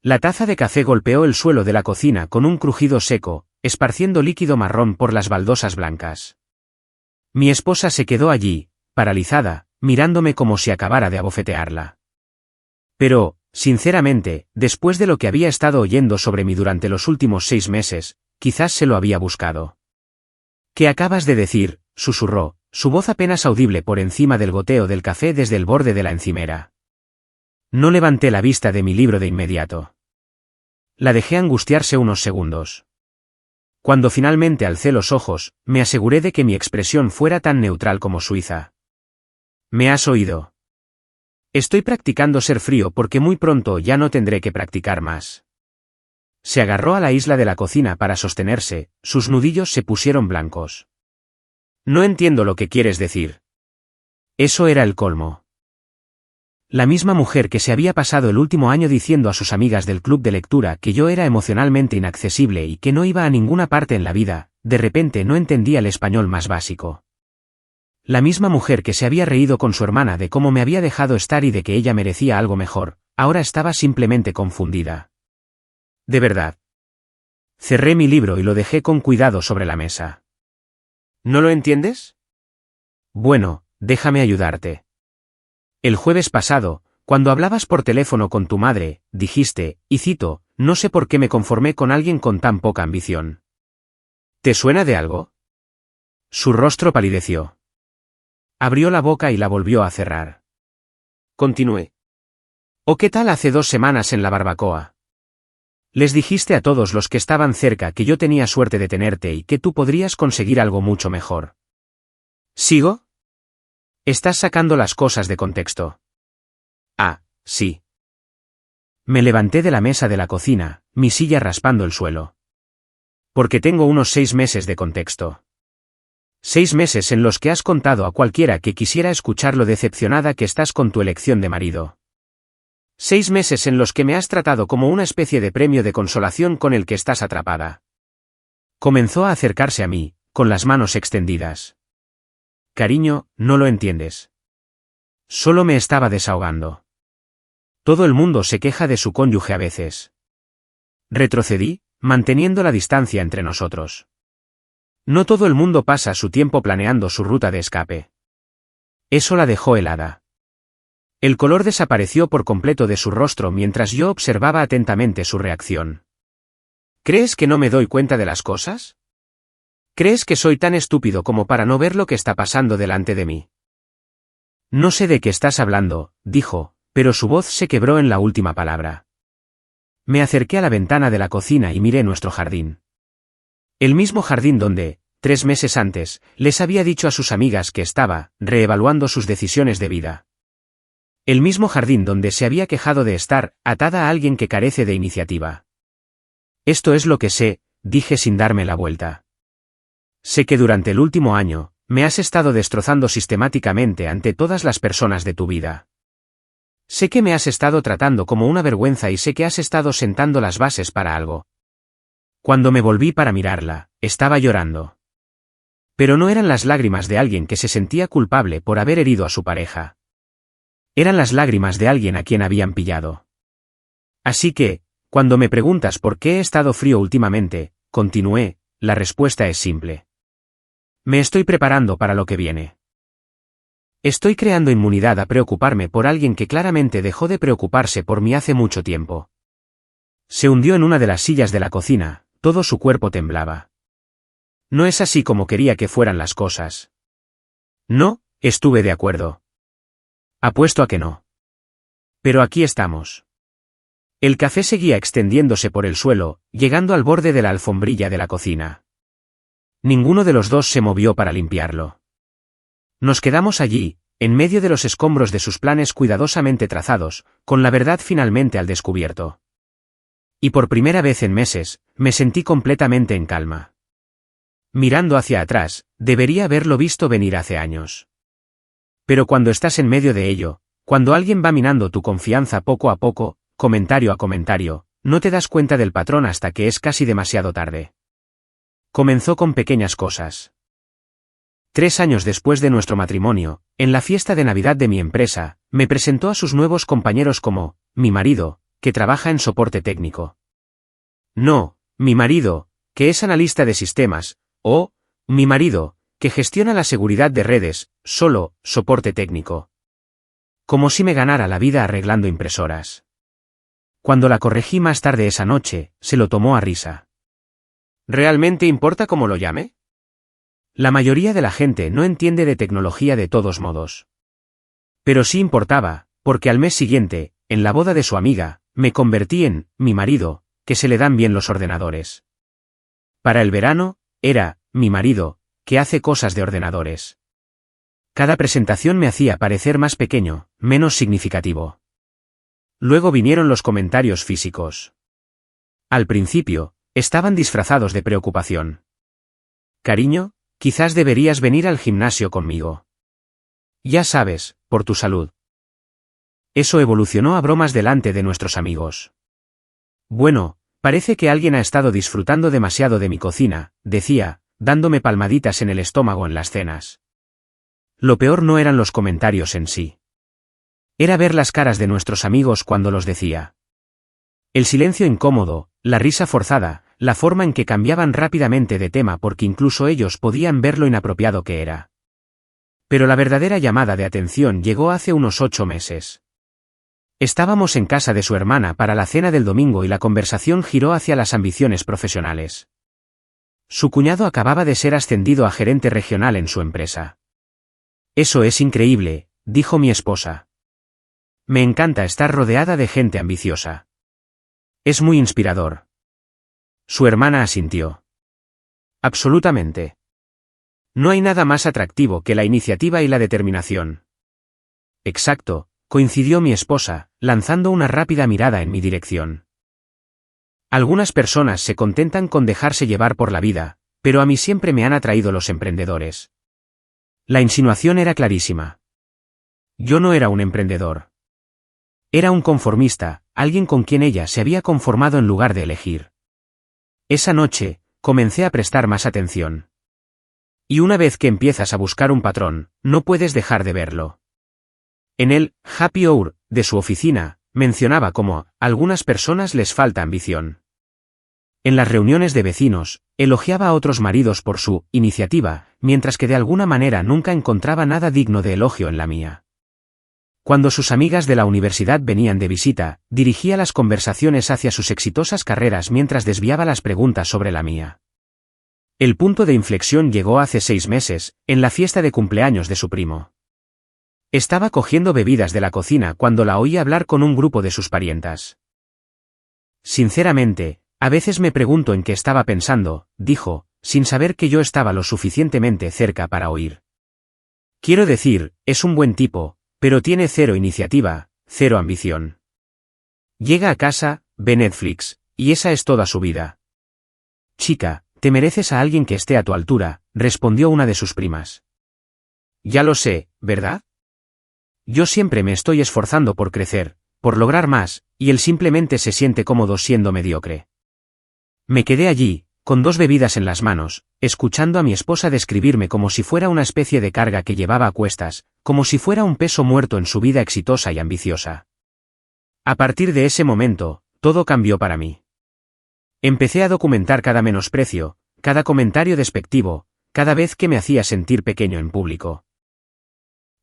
La taza de café golpeó el suelo de la cocina con un crujido seco, esparciendo líquido marrón por las baldosas blancas. Mi esposa se quedó allí, paralizada, mirándome como si acabara de abofetearla. Pero, sinceramente, después de lo que había estado oyendo sobre mí durante los últimos 6 meses, quizás se lo había buscado. ¿Qué acabas de decir?, susurró, su voz apenas audible por encima del goteo del café desde el borde de la encimera. No levanté la vista de mi libro de inmediato. La dejé angustiarse unos segundos. Cuando finalmente alcé los ojos, me aseguré de que mi expresión fuera tan neutral como suiza. ¿Me has oído? Estoy practicando ser frío porque muy pronto ya no tendré que practicar más. Se agarró a la isla de la cocina para sostenerse, sus nudillos se pusieron blancos. No entiendo lo que quieres decir. Eso era el colmo. La misma mujer que se había pasado el último año diciendo a sus amigas del club de lectura que yo era emocionalmente inaccesible y que no iba a ninguna parte en la vida, de repente no entendía el español más básico. La misma mujer que se había reído con su hermana de cómo me había dejado estar y de que ella merecía algo mejor, ahora estaba simplemente confundida. De verdad. Cerré mi libro y lo dejé con cuidado sobre la mesa. ¿No lo entiendes? Bueno, déjame ayudarte. El jueves pasado, cuando hablabas por teléfono con tu madre, dijiste, y cito, no sé por qué me conformé con alguien con tan poca ambición. ¿Te suena de algo? Su rostro palideció. Abrió la boca y la volvió a cerrar. Continué. ¿O qué tal hace 2 semanas en la barbacoa? Les dijiste a todos los que estaban cerca que yo tenía suerte de tenerte y que tú podrías conseguir algo mucho mejor. ¿Sigo? Estás sacando las cosas de contexto. Ah, sí. Me levanté de la mesa de la cocina, mi silla raspando el suelo. Porque tengo unos 6 meses de contexto. 6 meses en los que has contado a cualquiera que quisiera escuchar lo decepcionada que estás con tu elección de marido. 6 meses en los que me has tratado como una especie de premio de consolación con el que estás atrapada. Comenzó a acercarse a mí, con las manos extendidas. Cariño, no lo entiendes. Solo me estaba desahogando. Todo el mundo se queja de su cónyuge a veces. Retrocedí, manteniendo la distancia entre nosotros. No todo el mundo pasa su tiempo planeando su ruta de escape. Eso la dejó helada. El color desapareció por completo de su rostro mientras yo observaba atentamente su reacción. ¿Crees que no me doy cuenta de las cosas? ¿Crees que soy tan estúpido como para no ver lo que está pasando delante de mí? No sé de qué estás hablando, dijo, pero su voz se quebró en la última palabra. Me acerqué a la ventana de la cocina y miré nuestro jardín. El mismo jardín donde, 3 meses antes, les había dicho a sus amigas que estaba reevaluando sus decisiones de vida. El mismo jardín donde se había quejado de estar atada a alguien que carece de iniciativa. Esto es lo que sé, dije sin darme la vuelta. Sé que durante el último año, me has estado destrozando sistemáticamente ante todas las personas de tu vida. Sé que me has estado tratando como una vergüenza y sé que has estado sentando las bases para algo. Cuando me volví para mirarla, estaba llorando. Pero no eran las lágrimas de alguien que se sentía culpable por haber herido a su pareja. Eran las lágrimas de alguien a quien habían pillado. Así que, cuando me preguntas por qué he estado frío últimamente, continué, la respuesta es simple. Me estoy preparando para lo que viene. Estoy creando inmunidad a preocuparme por alguien que claramente dejó de preocuparse por mí hace mucho tiempo. Se hundió en una de las sillas de la cocina, todo su cuerpo temblaba. No es así como quería que fueran las cosas. No, estuve de acuerdo. Apuesto a que no. Pero aquí estamos. El café seguía extendiéndose por el suelo, llegando al borde de la alfombrilla de la cocina. Ninguno de los dos se movió para limpiarlo. Nos quedamos allí, en medio de los escombros de sus planes cuidadosamente trazados, con la verdad finalmente al descubierto. Y por primera vez en meses, me sentí completamente en calma. Mirando hacia atrás, debería haberlo visto venir hace años. Pero cuando estás en medio de ello, cuando alguien va minando tu confianza poco a poco, comentario a comentario, no te das cuenta del patrón hasta que es casi demasiado tarde. Comenzó con pequeñas cosas. 3 años después de nuestro matrimonio, en la fiesta de Navidad de mi empresa, me presentó a sus nuevos compañeros como mi marido, que trabaja en soporte técnico. No, mi marido, que es analista de sistemas, o, mi marido, que gestiona la seguridad de redes, solo, soporte técnico. Como si me ganara la vida arreglando impresoras. Cuando la corregí más tarde esa noche, se lo tomó a risa. ¿Realmente importa cómo lo llame? La mayoría de la gente no entiende de tecnología de todos modos. Pero sí importaba, porque al mes siguiente, en la boda de su amiga, me convertí en mi marido, que se le dan bien los ordenadores. Para el verano, era mi marido, que hace cosas de ordenadores. Cada presentación me hacía parecer más pequeño, menos significativo. Luego vinieron los comentarios físicos. Al principio, estaban disfrazados de preocupación. Cariño, quizás deberías venir al gimnasio conmigo. Ya sabes, por tu salud. Eso evolucionó a bromas delante de nuestros amigos. Bueno, parece que alguien ha estado disfrutando demasiado de mi cocina, decía, dándome palmaditas en el estómago en las cenas. Lo peor no eran los comentarios en sí. Era ver las caras de nuestros amigos cuando los decía. El silencio incómodo, la risa forzada, la forma en que cambiaban rápidamente de tema porque incluso ellos podían ver lo inapropiado que era. Pero la verdadera llamada de atención llegó hace unos 8 meses. Estábamos en casa de su hermana para la cena del domingo y la conversación giró hacia las ambiciones profesionales. Su cuñado acababa de ser ascendido a gerente regional en su empresa. Eso es increíble, dijo mi esposa. Me encanta estar rodeada de gente ambiciosa. Es muy inspirador. Su hermana asintió. Absolutamente. No hay nada más atractivo que la iniciativa y la determinación. Exacto, coincidió mi esposa, lanzando una rápida mirada en mi dirección. Algunas personas se contentan con dejarse llevar por la vida, pero a mí siempre me han atraído los emprendedores. La insinuación era clarísima. Yo no era un emprendedor. Era un conformista, alguien con quien ella se había conformado en lugar de elegir. Esa noche, comencé a prestar más atención. Y una vez que empiezas a buscar un patrón, no puedes dejar de verlo. En el happy hour de su oficina, mencionaba cómo a algunas personas les falta ambición. En las reuniones de vecinos, elogiaba a otros maridos por su iniciativa, mientras que de alguna manera nunca encontraba nada digno de elogio en la mía. Cuando sus amigas de la universidad venían de visita, dirigía las conversaciones hacia sus exitosas carreras mientras desviaba las preguntas sobre la mía. El punto de inflexión llegó hace 6 meses, en la fiesta de cumpleaños de su primo. Estaba cogiendo bebidas de la cocina cuando la oí hablar con un grupo de sus parientas. Sinceramente, a veces me pregunto en qué estaba pensando, dijo, sin saber que yo estaba lo suficientemente cerca para oír. Quiero decir, es un buen tipo, pero tiene 0 iniciativa, 0 ambición. Llega a casa, ve Netflix, y esa es toda su vida. Chica, te mereces a alguien que esté a tu altura, respondió una de sus primas. Ya lo sé, ¿verdad? Yo siempre me estoy esforzando por crecer, por lograr más, y él simplemente se siente cómodo siendo mediocre. Me quedé allí, con 2 bebidas en las manos, escuchando a mi esposa describirme como si fuera una especie de carga que llevaba a cuestas, como si fuera un peso muerto en su vida exitosa y ambiciosa. A partir de ese momento, todo cambió para mí. Empecé a documentar cada menosprecio, cada comentario despectivo, cada vez que me hacía sentir pequeño en público.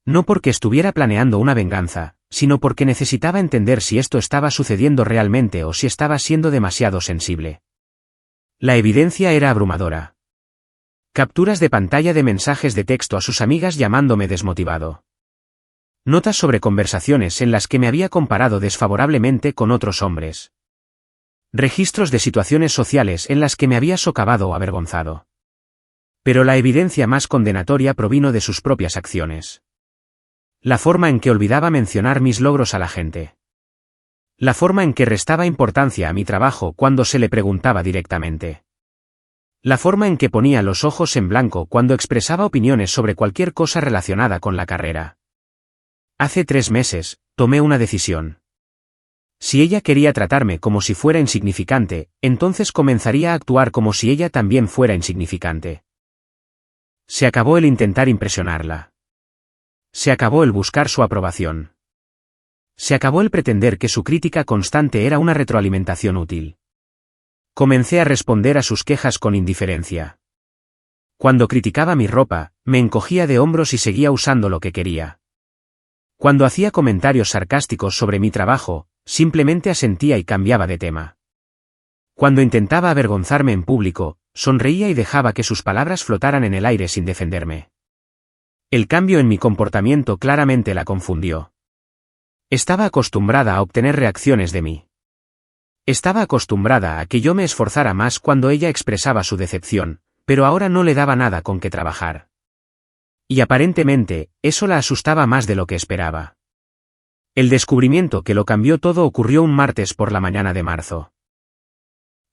No porque estuviera planeando una venganza, sino porque necesitaba entender si esto estaba sucediendo realmente o si estaba siendo demasiado sensible. La evidencia era abrumadora. Capturas de pantalla de mensajes de texto a sus amigas llamándome desmotivado. Notas sobre conversaciones en las que me había comparado desfavorablemente con otros hombres. Registros de situaciones sociales en las que me había socavado o avergonzado. Pero la evidencia más condenatoria provino de sus propias acciones. La forma en que olvidaba mencionar mis logros a la gente. La forma en que restaba importancia a mi trabajo cuando se le preguntaba directamente. La forma en que ponía los ojos en blanco cuando expresaba opiniones sobre cualquier cosa relacionada con la carrera. Hace 3 meses, tomé una decisión. Si ella quería tratarme como si fuera insignificante, entonces comenzaría a actuar como si ella también fuera insignificante. Se acabó el intentar impresionarla. Se acabó el buscar su aprobación. Se acabó el pretender que su crítica constante era una retroalimentación útil. Comencé a responder a sus quejas con indiferencia. Cuando criticaba mi ropa, me encogía de hombros y seguía usando lo que quería. Cuando hacía comentarios sarcásticos sobre mi trabajo, simplemente asentía y cambiaba de tema. Cuando intentaba avergonzarme en público, sonreía y dejaba que sus palabras flotaran en el aire sin defenderme. El cambio en mi comportamiento claramente la confundió. Estaba acostumbrada a obtener reacciones de mí. Estaba acostumbrada a que yo me esforzara más cuando ella expresaba su decepción, pero ahora no le daba nada con que trabajar. Y aparentemente, eso la asustaba más de lo que esperaba. El descubrimiento que lo cambió todo ocurrió un martes por la mañana de marzo.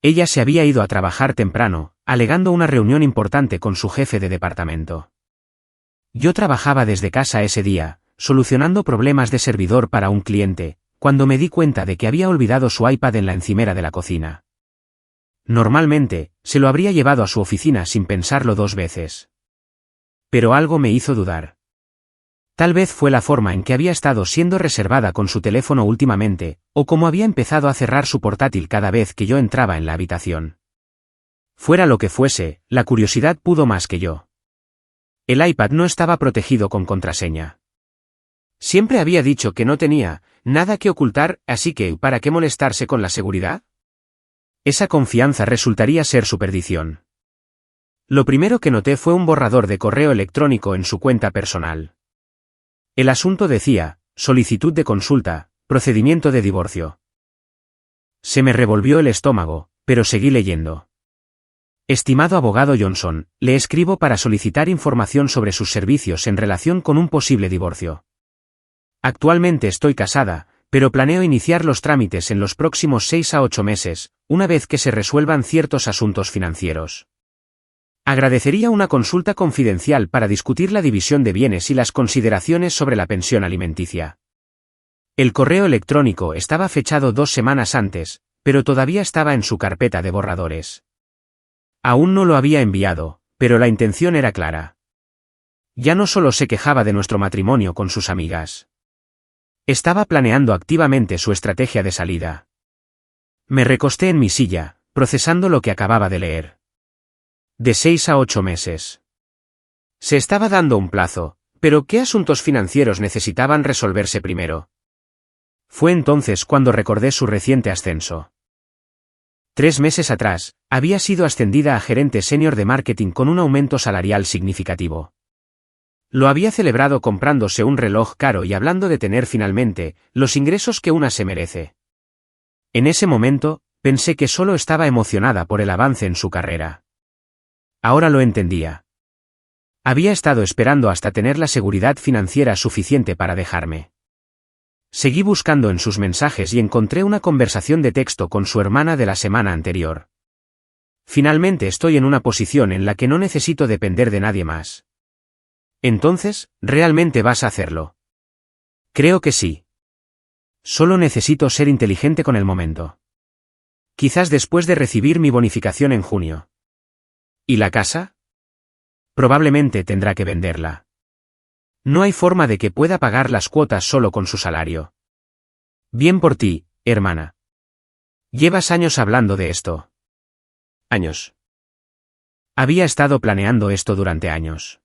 Ella se había ido a trabajar temprano, alegando una reunión importante con su jefe de departamento. Yo trabajaba desde casa ese día, solucionando problemas de servidor para un cliente, cuando me di cuenta de que había olvidado su iPad en la encimera de la cocina. Normalmente, se lo habría llevado a su oficina sin pensarlo 2 veces. Pero algo me hizo dudar. Tal vez fue la forma en que había estado siendo reservada con su teléfono últimamente, o cómo había empezado a cerrar su portátil cada vez que yo entraba en la habitación. Fuera lo que fuese, la curiosidad pudo más que yo. El iPad no estaba protegido con contraseña. Siempre había dicho que no tenía nada que ocultar, así que ¿para qué molestarse con la seguridad? Esa confianza resultaría ser su perdición. Lo primero que noté fue un borrador de correo electrónico en su cuenta personal. El asunto decía, solicitud de consulta, procedimiento de divorcio. Se me revolvió el estómago, pero seguí leyendo. Estimado abogado Johnson, le escribo para solicitar información sobre sus servicios en relación con un posible divorcio. Actualmente estoy casada, pero planeo iniciar los trámites en los próximos 6 a 8 meses, una vez que se resuelvan ciertos asuntos financieros. Agradecería una consulta confidencial para discutir la división de bienes y las consideraciones sobre la pensión alimenticia. El correo electrónico estaba fechado 2 semanas antes, pero todavía estaba en su carpeta de borradores. Aún no lo había enviado, pero la intención era clara. Ya no solo se quejaba de nuestro matrimonio con sus amigas. Estaba planeando activamente su estrategia de salida. Me recosté en mi silla, procesando lo que acababa de leer. De 6 a 8 meses. Se estaba dando un plazo, pero ¿qué asuntos financieros necesitaban resolverse primero? Fue entonces cuando recordé su reciente ascenso. 3 meses atrás, había sido ascendida a gerente senior de marketing con un aumento salarial significativo. Lo había celebrado comprándose un reloj caro y hablando de tener finalmente los ingresos que una se merece. En ese momento, pensé que solo estaba emocionada por el avance en su carrera. Ahora lo entendía. Había estado esperando hasta tener la seguridad financiera suficiente para dejarme. Seguí buscando en sus mensajes y encontré una conversación de texto con su hermana de la semana anterior. Finalmente estoy en una posición en la que no necesito depender de nadie más. Entonces, ¿realmente vas a hacerlo? Creo que sí. Solo necesito ser inteligente con el momento. Quizás después de recibir mi bonificación en junio. ¿Y la casa? Probablemente tendrá que venderla. No hay forma de que pueda pagar las cuotas solo con su salario. Bien por ti, hermana. Llevas años hablando de esto. Años. Había estado planeando esto durante años.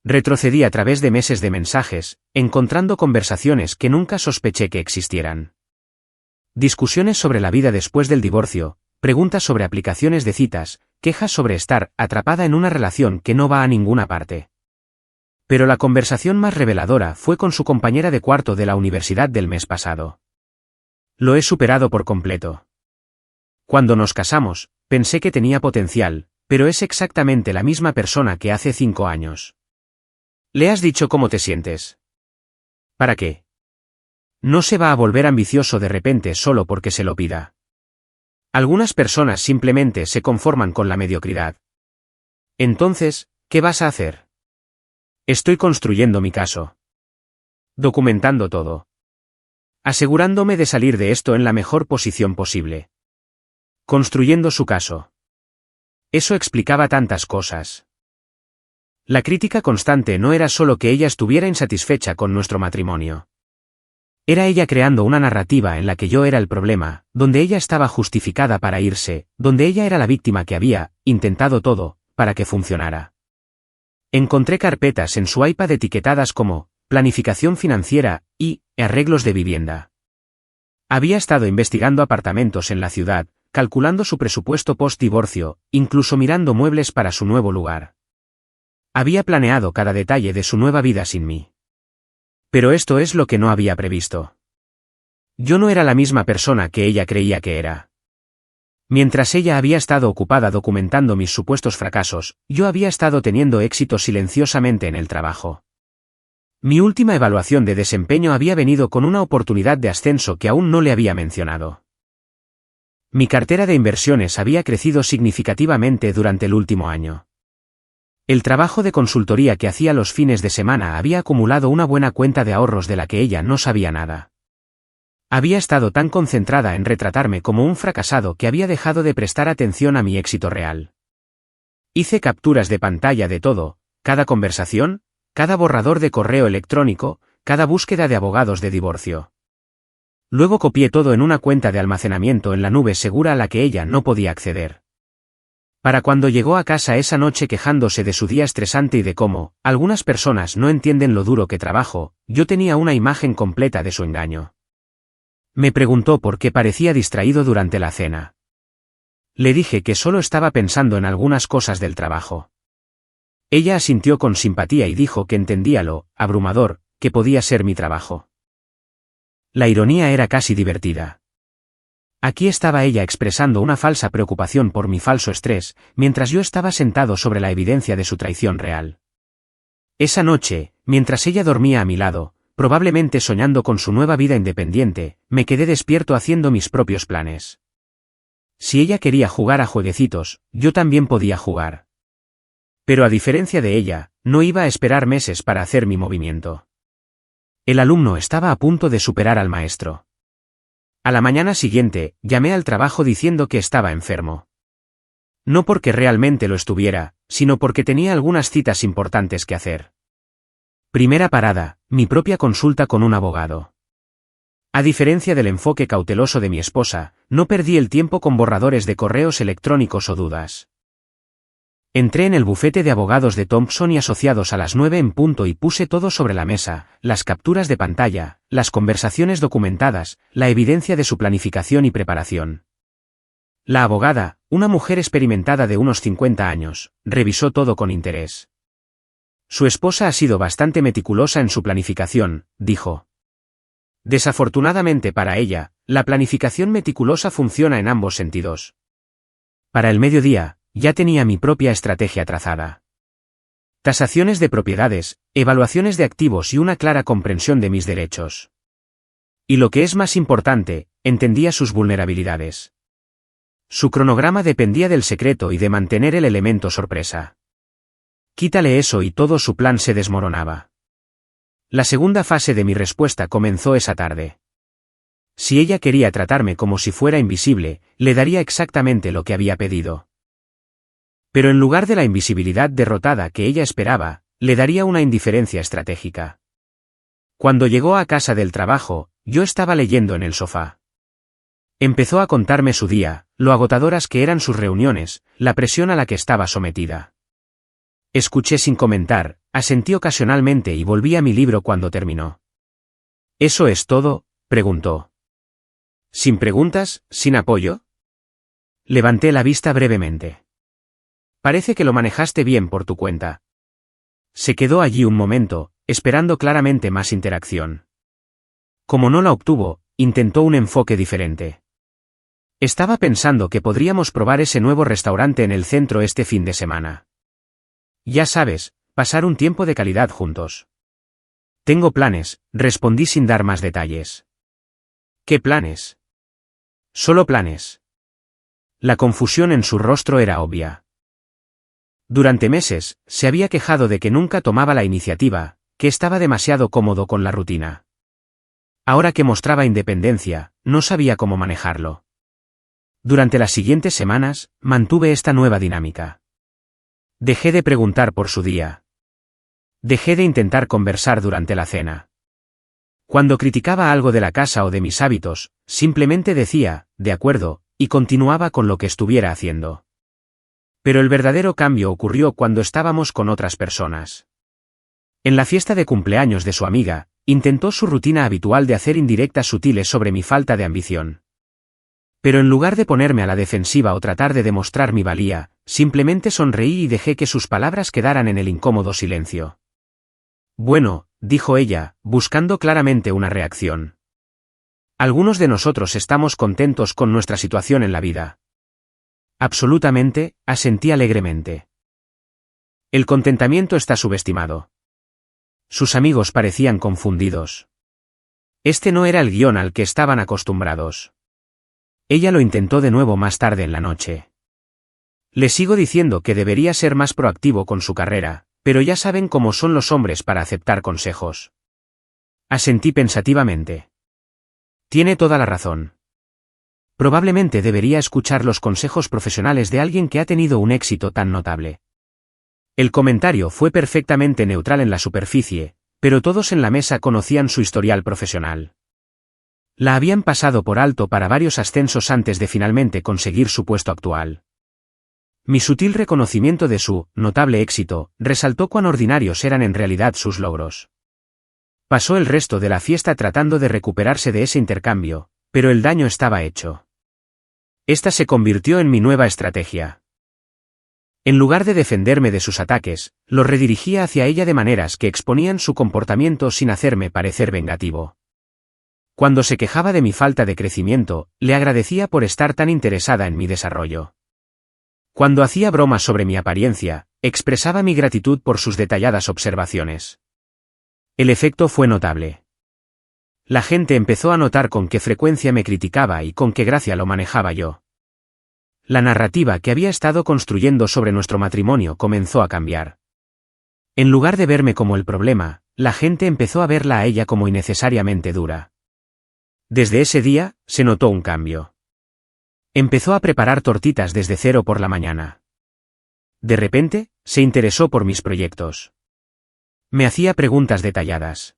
Retrocedí a través de meses de mensajes, encontrando conversaciones que nunca sospeché que existieran. Discusiones sobre la vida después del divorcio, preguntas sobre aplicaciones de citas, quejas sobre estar atrapada en una relación que no va a ninguna parte. Pero la conversación más reveladora fue con su compañera de cuarto de la universidad del mes pasado. Lo he superado por completo. Cuando nos casamos, pensé que tenía potencial, pero es exactamente la misma persona que hace 5 años. ¿Le has dicho cómo te sientes? ¿Para qué? No se va a volver ambicioso de repente solo porque se lo pida. Algunas personas simplemente se conforman con la mediocridad. Entonces, ¿qué vas a hacer? Estoy construyendo mi caso. Documentando todo. Asegurándome de salir de esto en la mejor posición posible. Construyendo su caso. Eso explicaba tantas cosas. La crítica constante no era solo que ella estuviera insatisfecha con nuestro matrimonio. Era ella creando una narrativa en la que yo era el problema, donde ella estaba justificada para irse, donde ella era la víctima que había intentado todo para que funcionara. Encontré carpetas en su iPad etiquetadas como planificación financiera y arreglos de vivienda. Había estado investigando apartamentos en la ciudad, calculando su presupuesto post-divorcio, incluso mirando muebles para su nuevo lugar. Había planeado cada detalle de su nueva vida sin mí. Pero esto es lo que no había previsto. Yo no era la misma persona que ella creía que era. Mientras ella había estado ocupada documentando mis supuestos fracasos, yo había estado teniendo éxito silenciosamente en el trabajo. Mi última evaluación de desempeño había venido con una oportunidad de ascenso que aún no le había mencionado. Mi cartera de inversiones había crecido significativamente durante el último año. El trabajo de consultoría que hacía los fines de semana había acumulado una buena cuenta de ahorros de la que ella no sabía nada. Había estado tan concentrada en retratarme como un fracasado que había dejado de prestar atención a mi éxito real. Hice capturas de pantalla de todo, cada conversación, cada borrador de correo electrónico, cada búsqueda de abogados de divorcio. Luego copié todo en una cuenta de almacenamiento en la nube segura a la que ella no podía acceder. Para cuando llegó a casa esa noche quejándose de su día estresante y de cómo algunas personas no entienden lo duro que trabajo, yo tenía una imagen completa de su engaño. Me preguntó por qué parecía distraído durante la cena. Le dije que solo estaba pensando en algunas cosas del trabajo. Ella asintió con simpatía y dijo que entendía lo abrumador que podía ser mi trabajo. La ironía era casi divertida. Aquí estaba ella expresando una falsa preocupación por mi falso estrés, mientras yo estaba sentado sobre la evidencia de su traición real. Esa noche, mientras ella dormía a mi lado, probablemente soñando con su nueva vida independiente, me quedé despierto haciendo mis propios planes. Si ella quería jugar a jueguecitos, yo también podía jugar. Pero a diferencia de ella, no iba a esperar meses para hacer mi movimiento. El alumno estaba a punto de superar al maestro. A la mañana siguiente, llamé al trabajo diciendo que estaba enfermo. No porque realmente lo estuviera, sino porque tenía algunas citas importantes que hacer. Primera parada, mi propia consulta con un abogado. A diferencia del enfoque cauteloso de mi esposa, no perdí el tiempo con borradores de correos electrónicos o dudas. Entré en el bufete de abogados de Thompson y Asociados a las 9 en punto y puse todo sobre la mesa, las capturas de pantalla, las conversaciones documentadas, la evidencia de su planificación y preparación. La abogada, una mujer experimentada de unos 50 años, revisó todo con interés. Su esposa ha sido bastante meticulosa en su planificación, dijo. Desafortunadamente para ella, la planificación meticulosa funciona en ambos sentidos. Para el mediodía, ya tenía mi propia estrategia trazada. Tasaciones de propiedades, evaluaciones de activos y una clara comprensión de mis derechos. Y lo que es más importante, entendía sus vulnerabilidades. Su cronograma dependía del secreto y de mantener el elemento sorpresa. Quítale eso y todo su plan se desmoronaba. La segunda fase de mi respuesta comenzó esa tarde. Si ella quería tratarme como si fuera invisible, le daría exactamente lo que había pedido. Pero en lugar de la invisibilidad derrotada que ella esperaba, le daría una indiferencia estratégica. Cuando llegó a casa del trabajo, yo estaba leyendo en el sofá. Empezó a contarme su día, lo agotadoras que eran sus reuniones, la presión a la que estaba sometida. Escuché sin comentar, asentí ocasionalmente y volví a mi libro cuando terminó. ¿Eso es todo?, preguntó. ¿Sin preguntas, sin apoyo? Levanté la vista brevemente. Parece que lo manejaste bien por tu cuenta. Se quedó allí un momento, esperando claramente más interacción. Como no la obtuvo, intentó un enfoque diferente. Estaba pensando que podríamos probar ese nuevo restaurante en el centro este fin de semana. Ya sabes, pasar un tiempo de calidad juntos. Tengo planes, respondí sin dar más detalles. ¿Qué planes? Solo planes. La confusión en su rostro era obvia. Durante meses, se había quejado de que nunca tomaba la iniciativa, que estaba demasiado cómodo con la rutina. Ahora que mostraba independencia, no sabía cómo manejarlo. Durante las siguientes semanas, mantuve esta nueva dinámica. Dejé de preguntar por su día. Dejé de intentar conversar durante la cena. Cuando criticaba algo de la casa o de mis hábitos, simplemente decía, de acuerdo, y continuaba con lo que estuviera haciendo. Pero el verdadero cambio ocurrió cuando estábamos con otras personas. En la fiesta de cumpleaños de su amiga, intentó su rutina habitual de hacer indirectas sutiles sobre mi falta de ambición. Pero en lugar de ponerme a la defensiva o tratar de demostrar mi valía, simplemente sonreí y dejé que sus palabras quedaran en el incómodo silencio. Bueno, dijo ella, buscando claramente una reacción. Algunos de nosotros estamos contentos con nuestra situación en la vida. Absolutamente, asentí alegremente. El contentamiento está subestimado. Sus amigos parecían confundidos. Este no era el guión al que estaban acostumbrados. Ella lo intentó de nuevo más tarde en la noche. Le sigo diciendo que debería ser más proactivo con su carrera, pero ya saben cómo son los hombres para aceptar consejos. Asentí pensativamente. Tiene toda la razón. Probablemente debería escuchar los consejos profesionales de alguien que ha tenido un éxito tan notable. El comentario fue perfectamente neutral en la superficie, pero todos en la mesa conocían su historial profesional. La habían pasado por alto para varios ascensos antes de finalmente conseguir su puesto actual. Mi sutil reconocimiento de su notable éxito resaltó cuán ordinarios eran en realidad sus logros. Pasó el resto de la fiesta tratando de recuperarse de ese intercambio, pero el daño estaba hecho. Esta se convirtió en mi nueva estrategia. En lugar de defenderme de sus ataques, los redirigía hacia ella de maneras que exponían su comportamiento sin hacerme parecer vengativo. Cuando se quejaba de mi falta de crecimiento, le agradecía por estar tan interesada en mi desarrollo. Cuando hacía bromas sobre mi apariencia, expresaba mi gratitud por sus detalladas observaciones. El efecto fue notable. La gente empezó a notar con qué frecuencia me criticaba y con qué gracia lo manejaba yo. La narrativa que había estado construyendo sobre nuestro matrimonio comenzó a cambiar. En lugar de verme como el problema, la gente empezó a verla a ella como innecesariamente dura. Desde ese día, se notó un cambio. Empezó a preparar tortitas desde cero por la mañana. De repente, se interesó por mis proyectos. Me hacía preguntas detalladas.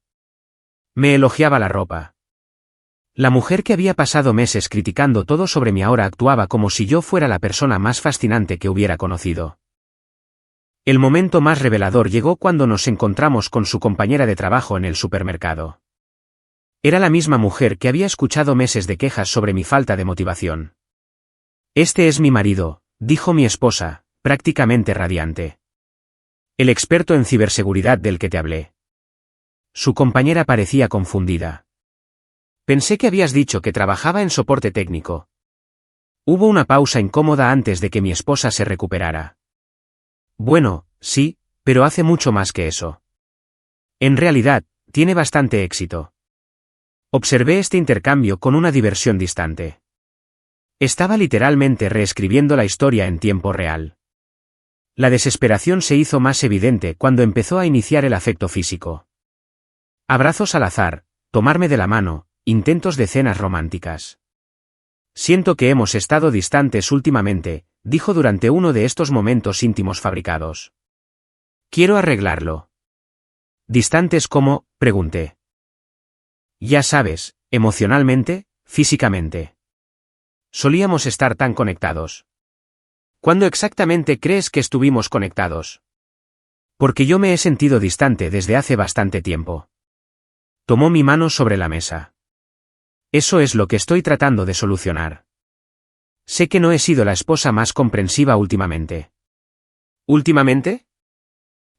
Me elogiaba la ropa. La mujer que había pasado meses criticando todo sobre mí ahora actuaba como si yo fuera la persona más fascinante que hubiera conocido. El momento más revelador llegó cuando nos encontramos con su compañera de trabajo en el supermercado. Era la misma mujer que había escuchado meses de quejas sobre mi falta de motivación. Este es mi marido, dijo mi esposa, prácticamente radiante. El experto en ciberseguridad del que te hablé. Su compañera parecía confundida. Pensé que habías dicho que trabajaba en soporte técnico. Hubo una pausa incómoda antes de que mi esposa se recuperara. Bueno, sí, pero hace mucho más que eso. En realidad, tiene bastante éxito. Observé este intercambio con una diversión distante. Estaba literalmente reescribiendo la historia en tiempo real. La desesperación se hizo más evidente cuando empezó a iniciar el afecto físico. Abrazos al azar, tomarme de la mano, intentos de cenas románticas. Siento que hemos estado distantes últimamente, dijo durante uno de estos momentos íntimos fabricados. Quiero arreglarlo. ¿Distantes cómo? Pregunté. Ya sabes, emocionalmente, físicamente. Solíamos estar tan conectados. ¿Cuándo exactamente crees que estuvimos conectados? Porque yo me he sentido distante desde hace bastante tiempo. Tomó mi mano sobre la mesa. Eso es lo que estoy tratando de solucionar. Sé que no he sido la esposa más comprensiva últimamente. ¿Últimamente?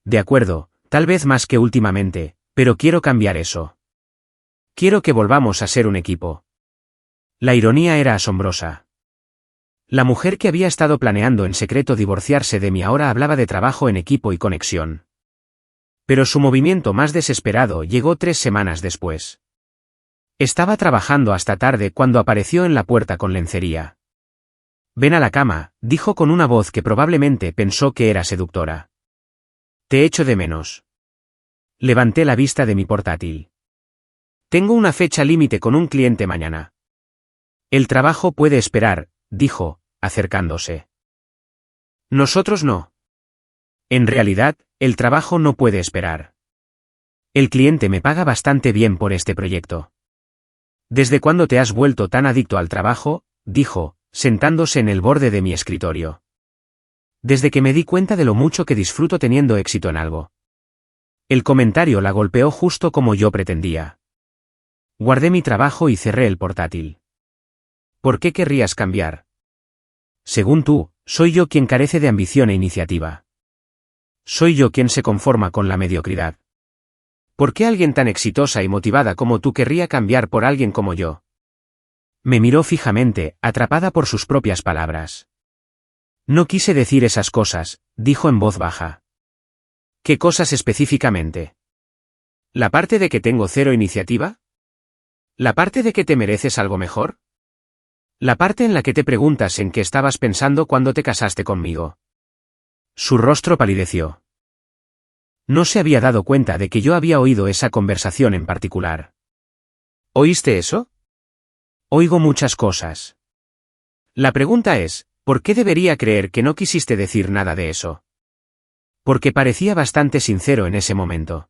De acuerdo, tal vez más que últimamente, pero quiero cambiar eso. Quiero que volvamos a ser un equipo. La ironía era asombrosa. La mujer que había estado planeando en secreto divorciarse de mí ahora hablaba de trabajo en equipo y conexión. Pero su movimiento más desesperado llegó 3 semanas después. Estaba trabajando hasta tarde cuando apareció en la puerta con lencería. Ven a la cama, dijo con una voz que probablemente pensó que era seductora. Te echo de menos. Levanté la vista de mi portátil. Tengo una fecha límite con un cliente mañana. El trabajo puede esperar, dijo, acercándose. Nosotros no. En realidad, el trabajo no puede esperar. El cliente me paga bastante bien por este proyecto. ¿Desde cuándo te has vuelto tan adicto al trabajo?, dijo, sentándose en el borde de mi escritorio. Desde que me di cuenta de lo mucho que disfruto teniendo éxito en algo. El comentario la golpeó justo como yo pretendía. Guardé mi trabajo y cerré el portátil. ¿Por qué querrías cambiar? Según tú, soy yo quien carece de ambición e iniciativa. Soy yo quien se conforma con la mediocridad. ¿Por qué alguien tan exitosa y motivada como tú querría cambiar por alguien como yo? Me miró fijamente, atrapada por sus propias palabras. No quise decir esas cosas, dijo en voz baja. ¿Qué cosas específicamente? ¿La parte de que tengo cero iniciativa? ¿La parte de que te mereces algo mejor? ¿La parte en la que te preguntas en qué estabas pensando cuando te casaste conmigo? Su rostro palideció. No se había dado cuenta de que yo había oído esa conversación en particular. ¿Oíste eso? Oigo muchas cosas. La pregunta es, ¿por qué debería creer que no quisiste decir nada de eso? Porque parecía bastante sincero en ese momento.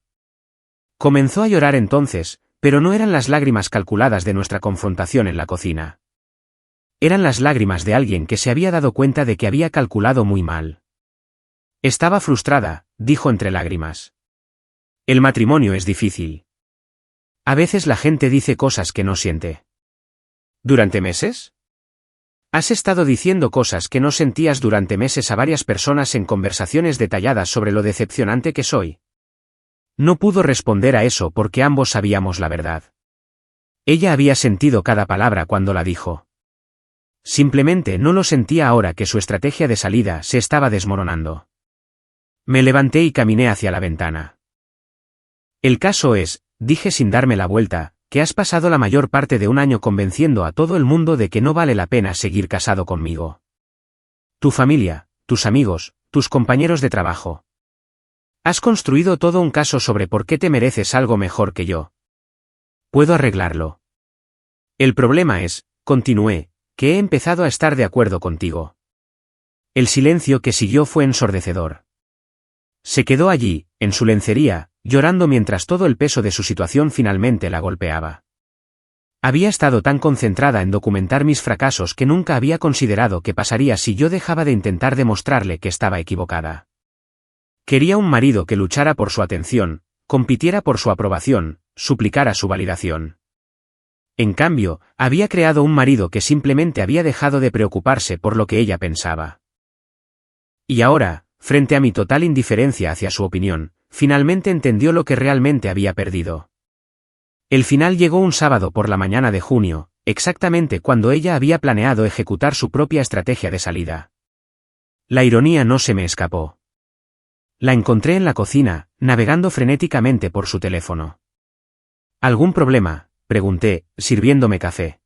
Comenzó a llorar entonces, pero no eran las lágrimas calculadas de nuestra confrontación en la cocina. Eran las lágrimas de alguien que se había dado cuenta de que había calculado muy mal. Estaba frustrada, dijo entre lágrimas. El matrimonio es difícil. A veces la gente dice cosas que no siente. ¿Durante meses? Has estado diciendo cosas que no sentías durante meses a varias personas en conversaciones detalladas sobre lo decepcionante que soy. No pudo responder a eso porque ambos sabíamos la verdad. Ella había sentido cada palabra cuando la dijo. Simplemente no lo sentía ahora que su estrategia de salida se estaba desmoronando. Me levanté y caminé hacia la ventana. El caso es, dije sin darme la vuelta, que has pasado la mayor parte de un año convenciendo a todo el mundo de que no vale la pena seguir casado conmigo. Tu familia, tus amigos, tus compañeros de trabajo. Has construido todo un caso sobre por qué te mereces algo mejor que yo. Puedo arreglarlo. El problema es, continué, que he empezado a estar de acuerdo contigo. El silencio que siguió fue ensordecedor. Se quedó allí, en su lencería, llorando mientras todo el peso de su situación finalmente la golpeaba. Había estado tan concentrada en documentar mis fracasos que nunca había considerado qué pasaría si yo dejaba de intentar demostrarle que estaba equivocada. Quería un marido que luchara por su atención, compitiera por su aprobación, suplicara su validación. En cambio, había creado un marido que simplemente había dejado de preocuparse por lo que ella pensaba. Y ahora, frente a mi total indiferencia hacia su opinión, finalmente entendió lo que realmente había perdido. El final llegó un sábado por la mañana de junio, exactamente cuando ella había planeado ejecutar su propia estrategia de salida. La ironía no se me escapó. La encontré en la cocina, navegando frenéticamente por su teléfono. ¿Algún problema?, pregunté, sirviéndome café.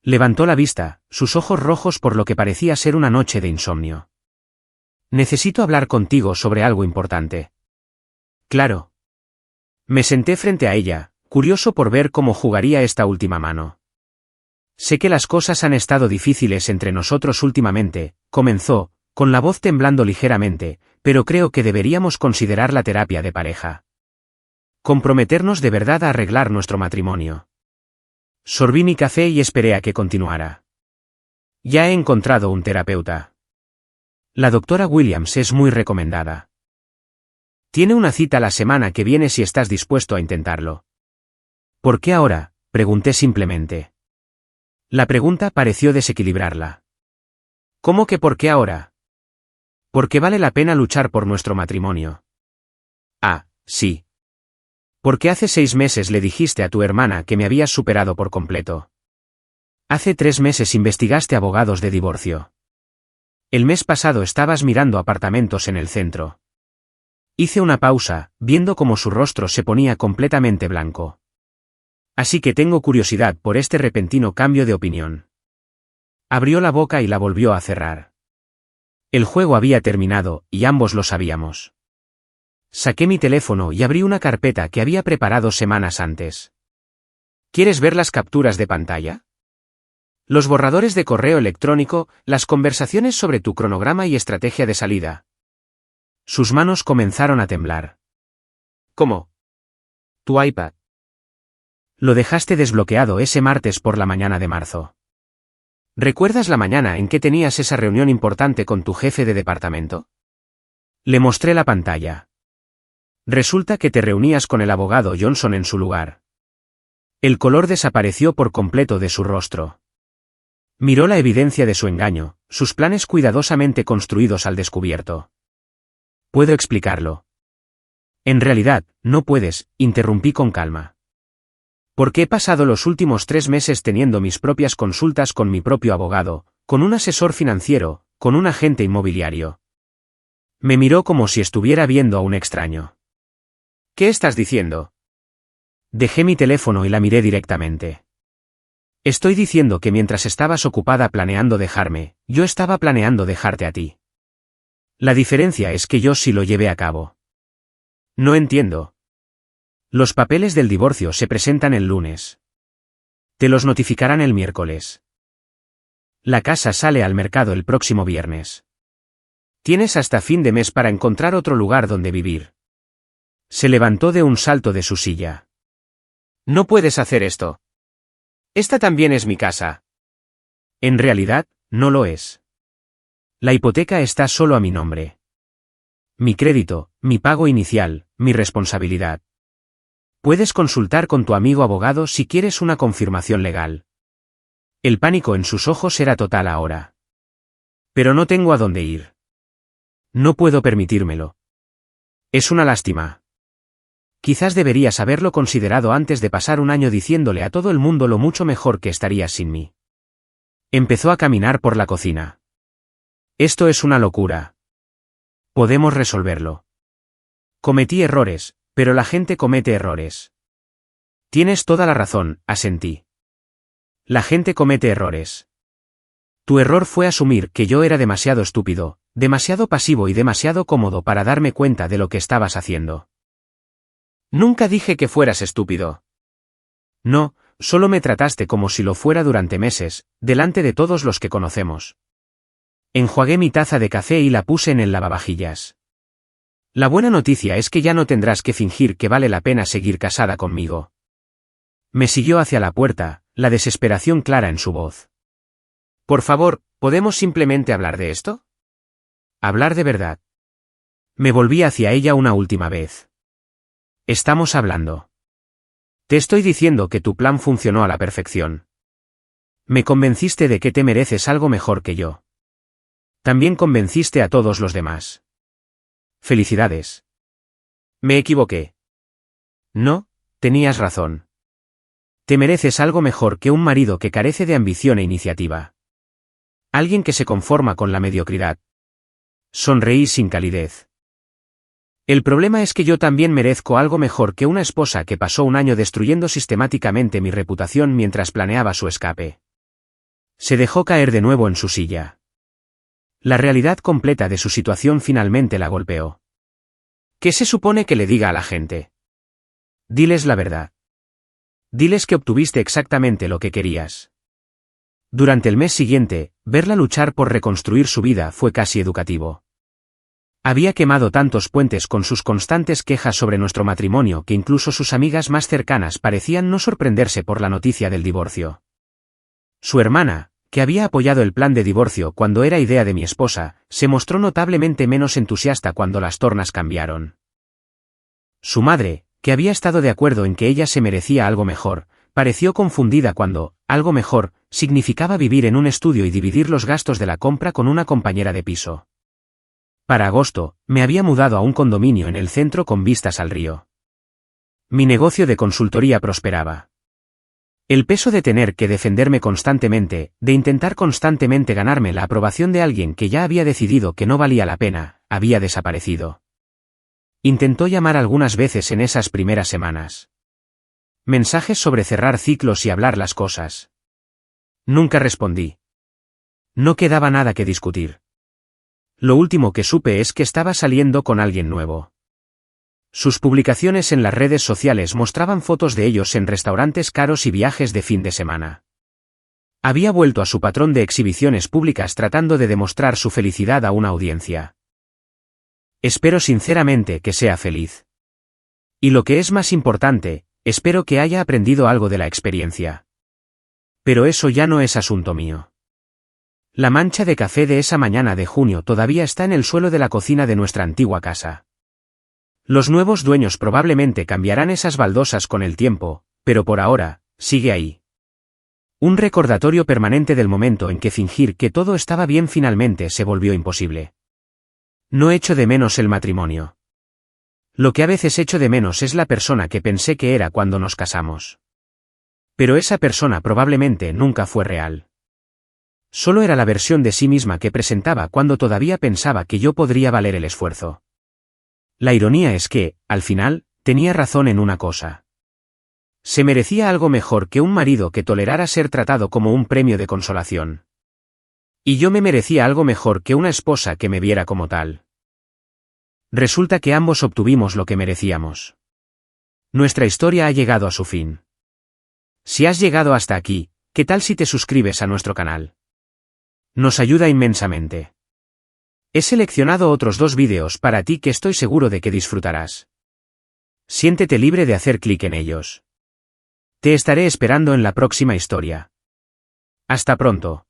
Levantó la vista, sus ojos rojos por lo que parecía ser una noche de insomnio. Necesito hablar contigo sobre algo importante. Claro. Me senté frente a ella, curioso por ver cómo jugaría esta última mano. Sé que las cosas han estado difíciles entre nosotros últimamente, comenzó, con la voz temblando ligeramente, pero creo que deberíamos considerar la terapia de pareja. Comprometernos de verdad a arreglar nuestro matrimonio. Sorbí mi café y esperé a que continuara. Ya he encontrado un terapeuta. La doctora Williams es muy recomendada. Tiene una cita la semana que viene si estás dispuesto a intentarlo. ¿Por qué ahora?, pregunté simplemente. La pregunta pareció desequilibrarla. ¿Cómo que por qué ahora? Porque vale la pena luchar por nuestro matrimonio. Ah, sí. Porque hace 6 meses le dijiste a tu hermana que me habías superado por completo. Hace 3 meses investigaste abogados de divorcio. El mes pasado estabas mirando apartamentos en el centro. Hice una pausa, viendo cómo su rostro se ponía completamente blanco. Así que tengo curiosidad por este repentino cambio de opinión. Abrió la boca y la volvió a cerrar. El juego había terminado, y ambos lo sabíamos. Saqué mi teléfono y abrí una carpeta que había preparado semanas antes. ¿Quieres ver las capturas de pantalla? Los borradores de correo electrónico, las conversaciones sobre tu cronograma y estrategia de salida. Sus manos comenzaron a temblar. ¿Cómo? Tu iPad. Lo dejaste desbloqueado ese martes por la mañana de marzo. ¿Recuerdas la mañana en que tenías esa reunión importante con tu jefe de departamento? Le mostré la pantalla. Resulta que te reunías con el abogado Johnson en su lugar. El color desapareció por completo de su rostro. Miró la evidencia de su engaño, sus planes cuidadosamente construidos al descubierto. Puedo explicarlo. En realidad, no puedes, interrumpí con calma. Porque he pasado los últimos 3 meses teniendo mis propias consultas con mi propio abogado, con un asesor financiero, con un agente inmobiliario. Me miró como si estuviera viendo a un extraño. ¿Qué estás diciendo? Dejé mi teléfono y la miré directamente. Estoy diciendo que mientras estabas ocupada planeando dejarme, yo estaba planeando dejarte a ti. La diferencia es que yo sí lo llevé a cabo. No entiendo. Los papeles del divorcio se presentan el lunes. Te los notificarán el miércoles. La casa sale al mercado el próximo viernes. Tienes hasta fin de mes para encontrar otro lugar donde vivir. Se levantó de un salto de su silla. No puedes hacer esto. Esta también es mi casa. En realidad, no lo es. La hipoteca está solo a mi nombre. Mi crédito, mi pago inicial, mi responsabilidad. Puedes consultar con tu amigo abogado si quieres una confirmación legal. El pánico en sus ojos era total ahora. Pero no tengo a dónde ir. No puedo permitírmelo. Es una lástima. Quizás deberías haberlo considerado antes de pasar un año diciéndole a todo el mundo lo mucho mejor que estarías sin mí. Empezó a caminar por la cocina. Esto es una locura. Podemos resolverlo. Cometí errores, pero la gente comete errores. Tienes toda la razón, asentí. La gente comete errores. Tu error fue asumir que yo era demasiado estúpido, demasiado pasivo y demasiado cómodo para darme cuenta de lo que estabas haciendo. Nunca dije que fueras estúpido. No, solo me trataste como si lo fuera durante meses, delante de todos los que conocemos. Enjuagué mi taza de café y la puse en el lavavajillas. La buena noticia es que ya no tendrás que fingir que vale la pena seguir casada conmigo. Me siguió hacia la puerta, la desesperación clara en su voz. Por favor, ¿podemos simplemente hablar de esto? Hablar de verdad. Me volví hacia ella una última vez. Estamos hablando. Te estoy diciendo que tu plan funcionó a la perfección. Me convenciste de que te mereces algo mejor que yo. También convenciste a todos los demás. Felicidades. Me equivoqué. No, tenías razón. Te mereces algo mejor que un marido que carece de ambición e iniciativa. Alguien que se conforma con la mediocridad. Sonreí sin calidez. El problema es que yo también merezco algo mejor que una esposa que pasó un año destruyendo sistemáticamente mi reputación mientras planeaba su escape. Se dejó caer de nuevo en su silla. La realidad completa de su situación finalmente la golpeó. ¿Qué se supone que le diga a la gente? Diles la verdad. Diles que obtuviste exactamente lo que querías. Durante el mes siguiente, verla luchar por reconstruir su vida fue casi educativo. Había quemado tantos puentes con sus constantes quejas sobre nuestro matrimonio que incluso sus amigas más cercanas parecían no sorprenderse por la noticia del divorcio. Su hermana, que había apoyado el plan de divorcio cuando era idea de mi esposa, se mostró notablemente menos entusiasta cuando las tornas cambiaron. Su madre, que había estado de acuerdo en que ella se merecía algo mejor, pareció confundida cuando, algo mejor, significaba vivir en un estudio y dividir los gastos de la compra con una compañera de piso. Para agosto, me había mudado a un condominio en el centro con vistas al río. Mi negocio de consultoría prosperaba. El peso de tener que defenderme constantemente, de intentar constantemente ganarme la aprobación de alguien que ya había decidido que no valía la pena, había desaparecido. Intentó llamar algunas veces en esas primeras semanas. Mensajes sobre cerrar ciclos y hablar las cosas. Nunca respondí. No quedaba nada que discutir. Lo último que supe es que estaba saliendo con alguien nuevo. Sus publicaciones en las redes sociales mostraban fotos de ellos en restaurantes caros y viajes de fin de semana. Había vuelto a su patrón de exhibiciones públicas tratando de demostrar su felicidad a una audiencia. Espero sinceramente que sea feliz. Y lo que es más importante, espero que haya aprendido algo de la experiencia. Pero eso ya no es asunto mío. La mancha de café de esa mañana de junio todavía está en el suelo de la cocina de nuestra antigua casa. Los nuevos dueños probablemente cambiarán esas baldosas con el tiempo, pero por ahora, sigue ahí. Un recordatorio permanente del momento en que fingir que todo estaba bien finalmente se volvió imposible. No echo de menos el matrimonio. Lo que a veces echo de menos es la persona que pensé que era cuando nos casamos. Pero esa persona probablemente nunca fue real. Solo era la versión de sí misma que presentaba cuando todavía pensaba que yo podría valer el esfuerzo. La ironía es que, al final, tenía razón en una cosa. Se merecía algo mejor que un marido que tolerara ser tratado como un premio de consolación. Y yo me merecía algo mejor que una esposa que me viera como tal. Resulta que ambos obtuvimos lo que merecíamos. Nuestra historia ha llegado a su fin. Si has llegado hasta aquí, ¿qué tal si te suscribes a nuestro canal? Nos ayuda inmensamente. He seleccionado otros 2 vídeos para ti que estoy seguro de que disfrutarás. Siéntete libre de hacer clic en ellos. Te estaré esperando en la próxima historia. Hasta pronto.